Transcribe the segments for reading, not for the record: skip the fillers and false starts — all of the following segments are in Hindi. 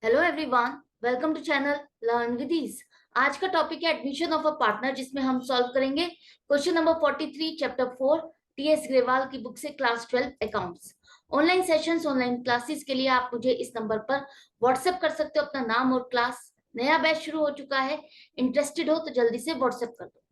Hello everyone, welcome to channel learn with ease. आज का टॉपिक है एडमिशन ऑफ अ पार्टनर, जिसमें हम सॉल्व करेंगे question number 43 chapter 4 TS Grewal की बुक से class 12 accounts. Online sessions, online classes के लिए आप मुझे इस नंबर पर व्हाट्सएप कर सकते हो अपना नाम और क्लास। नया बैच शुरू हो चुका है, इंटरेस्टेड हो तो जल्दी से व्हाट्सएप कर दो।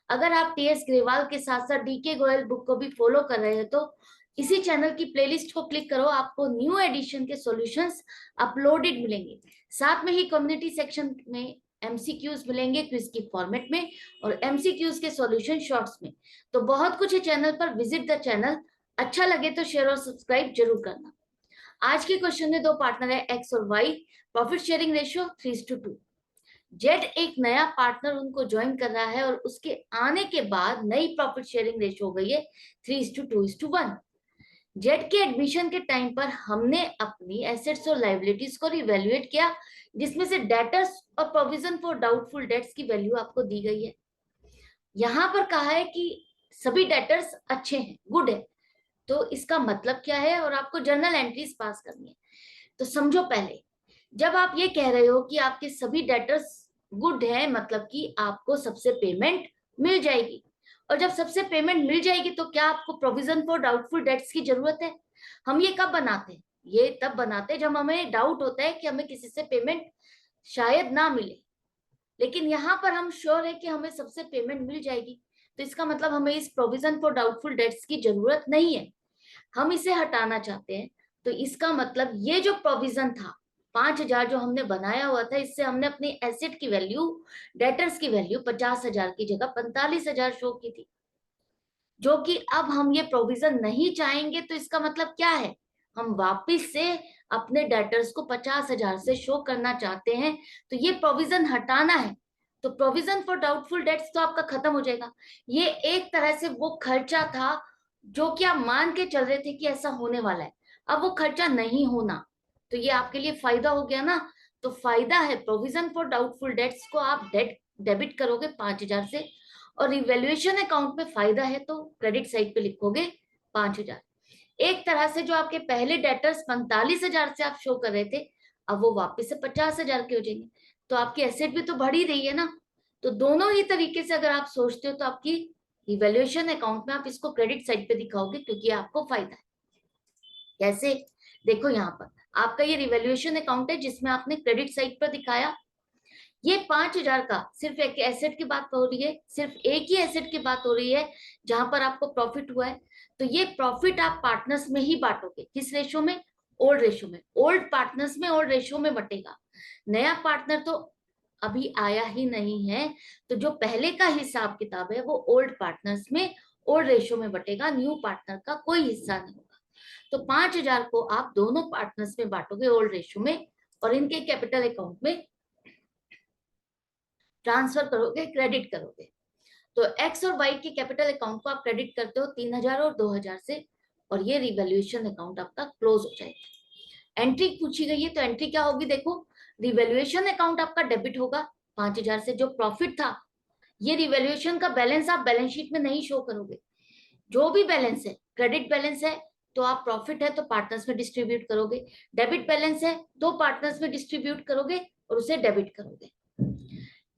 अगर आप टीएस ग्रेवाल के साथ साथ डीके गोयल बुक को भी फॉलो कर रहे हो तो इसी चैनल की प्लेलिस्ट को क्लिक करो, आपको न्यू एडिशन के सॉल्यूशंस अपलोडेड मिलेंगे। साथ में ही कम्युनिटी सेक्शन में एमसीक्यूज मिलेंगे क्विज की फॉर्मेट में, और एमसीक्यूज के सॉल्यूशन शॉर्ट्स में। तो बहुत कुछ है चैनल पर, विजिट द चैनल। अच्छा लगे तो शेयर और सब्सक्राइब जरूर करना। आज के क्वेश्चन में दो पार्टनर है एक्स और Y. Profit sharing ratio 3:2। Z एक नया पार्टनर उनको ज्वाइन कर रहा है और उसके आने के बाद नई प्रॉफिट शेयरिंग रेशियो हो गई है 3:2:1। जेड के एडमिशन के टाइम पर हमने अपनी एसेट्स और लाइबिलिटीज को रिवैल्यूएट किया, जिसमें से डेटर्स और प्रोविजन फॉर डाउटफुल डेट्स की वैल्यू आपको दी गई है। यहां पर कहा है कि सभी डेटर्स अच्छे हैं, गुड है। तो इसका मतलब क्या है, और आपको जर्नल एंट्रीज पास करनी है। तो समझो पहले, जब आप ये कह रहे हो कि आपके सभी डेटर्स गुड है, मतलब कि आपको सबसे पेमेंट मिल जाएगी। और जब सबसे पेमेंट मिल जाएगी तो क्या आपको प्रोविजन फॉर डाउटफुल डेट्स की जरूरत है? हम ये कब बनाते हैं? ये तब बनाते हैं जब हमें डाउट होता है कि हमें किसी से पेमेंट शायद ना मिले। लेकिन यहाँ पर हम श्योर है कि हमें सबसे पेमेंट मिल जाएगी, तो इसका मतलब हमें इस प्रोविजन फॉर डाउटफुल डेट्स की जरूरत नहीं है, हम इसे हटाना चाहते हैं। तो इसका मतलब ये जो प्रोविजन था 5,000 जो हमने बनाया हुआ था, इससे हमने अपनी एसेट की वैल्यू, डेटर्स की वैल्यू 50,000 की जगह 45,000 शो की थी, जो कि अब हम ये प्रोविजन नहीं चाहेंगे। तो इसका मतलब क्या है, हम वापिस से अपने डेटर्स को 50,000 से शो करना चाहते हैं, तो ये प्रोविजन हटाना है। तो प्रोविजन फॉर डाउटफुल डेट्स तो आपका खत्म हो जाएगा। ये एक तरह से वो खर्चा था जो कि आप मान के चल रहे थे कि ऐसा होने वाला है, अब वो खर्चा नहीं होना। तो ये आपके लिए फायदा हो गया ना। तो फायदा है, प्रोविजन फॉर डाउटफुल डेट्स को आप डेबिट करोगे 5,000 से, और रिवैल्यूएशन अकाउंट में फायदा है तो क्रेडिट साइड पे लिखोगे 5,000। एक तरह से जो आपके पहले डेटर्स 45,000 से आप शो कर रहे थे, अब वो वापस से 50,000 के हो जाएंगे। तो आपकी एसेट भी तो बढ़ ही रही है ना। तो दोनों ही तरीके से अगर आप सोचते हो तो आपकी रिवैल्यूएशन अकाउंट में आप इसको क्रेडिट साइड पे दिखाओगे, क्योंकि आपको फायदा है। कैसे? देखो यहाँ पर आपका ये रिवैल्यूएशन अकाउंट है जिसमें आपने क्रेडिट साइड पर दिखाया। ये 5,000 का सिर्फ एक एसेट की बात हो रही है, सिर्फ एक ही एसेट की बात हो रही है जहां पर आपको प्रॉफिट हुआ है। तो ये प्रॉफिट आप पार्टनर्स में ही बांटोगे। किस रेशो में? ओल्ड रेशो में। ओल्ड पार्टनर्स में ओल्ड रेशो में बटेगा। नया पार्टनर तो अभी आया ही नहीं है, तो जो पहले का हिसाब किताब है वो ओल्ड पार्टनर्स में ओल्ड रेशो में बटेगा, न्यू पार्टनर का कोई हिस्सा नहीं होगा। तो 5,000 को आप दोनों पार्टनर्स में बांटोगे ओल्ड रेशो में, और इनके कैपिटल अकाउंट में ट्रांसफर करोगे, क्रेडिट करोगे। तो एक्स और वाई के कैपिटल अकाउंट को आप क्रेडिट करते हो 3,000 और 2,000 से, और ये रिवैल्यूएशन अकाउंट आपका क्लोज हो जाएगा। एंट्री पूछी गई है तो एंट्री क्या होगी? देखो, रिवैल्यूएशन अकाउंट आपका डेबिट होगा 5,000 से। जो प्रॉफिट था, ये रिवैल्यूएशन का बैलेंस आप बैलेंस शीट में नहीं शो करोगे। जो भी बैलेंस है, क्रेडिट बैलेंस है तो आप प्रॉफिट है तो पार्टनर्स में डिस्ट्रीब्यूट करोगे, डेबिट बैलेंस है तो पार्टनर्स में डिस्ट्रीब्यूट करोगे और उसे डेबिट करोगे।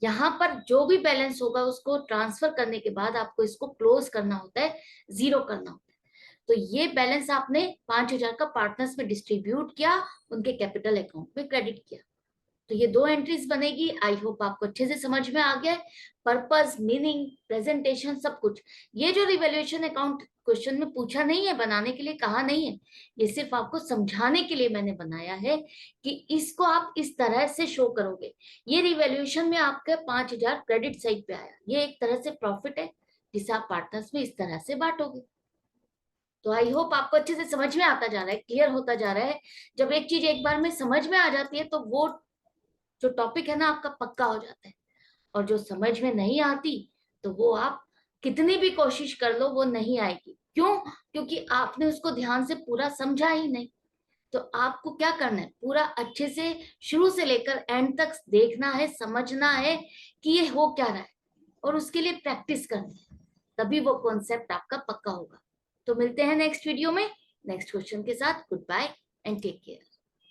यहाँ पर जो भी बैलेंस होगा उसको ट्रांसफर करने के बाद आपको इसको क्लोज करना होता है, जीरो करना होता है। तो ये बैलेंस आपने 5,000 का पार्टनर्स में डिस्ट्रीब्यूट किया, उनके कैपिटल अकाउंट में क्रेडिट किया। तो ये दो एंट्रीज बनेगी। आई होप आपको अच्छे से समझ में आ गया है, पर्पस, मीनिंग, प्रेजेंटेशन, सब कुछ। ये जो रिवैल्यूएशन अकाउंट क्वेश्चन में पूछा नहीं है, बनाने के लिए कहा नहीं है, ये सिर्फ आपको समझाने के लिए मैंने बनाया है कि इसको आप इस तरह से शो करोगे। ये रिवैल्यूएशन में आपके 5,000 क्रेडिट साइड पे आया, ये एक तरह से प्रॉफिट है जिसे आप पार्टनर्स में इस तरह से बांटोगे। तो आई होप आपको अच्छे से समझ में आता जा रहा है, क्लियर होता जा रहा है। जब एक चीज एक बार में समझ में आ जाती है तो वो जो टॉपिक है ना आपका पक्का हो जाता है, और जो समझ में नहीं आती तो वो आप कितनी भी कोशिश कर लो वो नहीं आएगी। क्यों? क्योंकि आपने उसको ध्यान से पूरा समझा ही नहीं। तो आपको क्या करना है, पूरा अच्छे से शुरू से लेकर एंड तक देखना है, समझना है कि ये हो क्या रहा है, और उसके लिए प्रैक्टिस करनी है, तभी वो कॉन्सेप्ट आपका पक्का होगा। तो मिलते हैं नेक्स्ट वीडियो में नेक्स्ट क्वेश्चन के साथ। Goodbye and take care.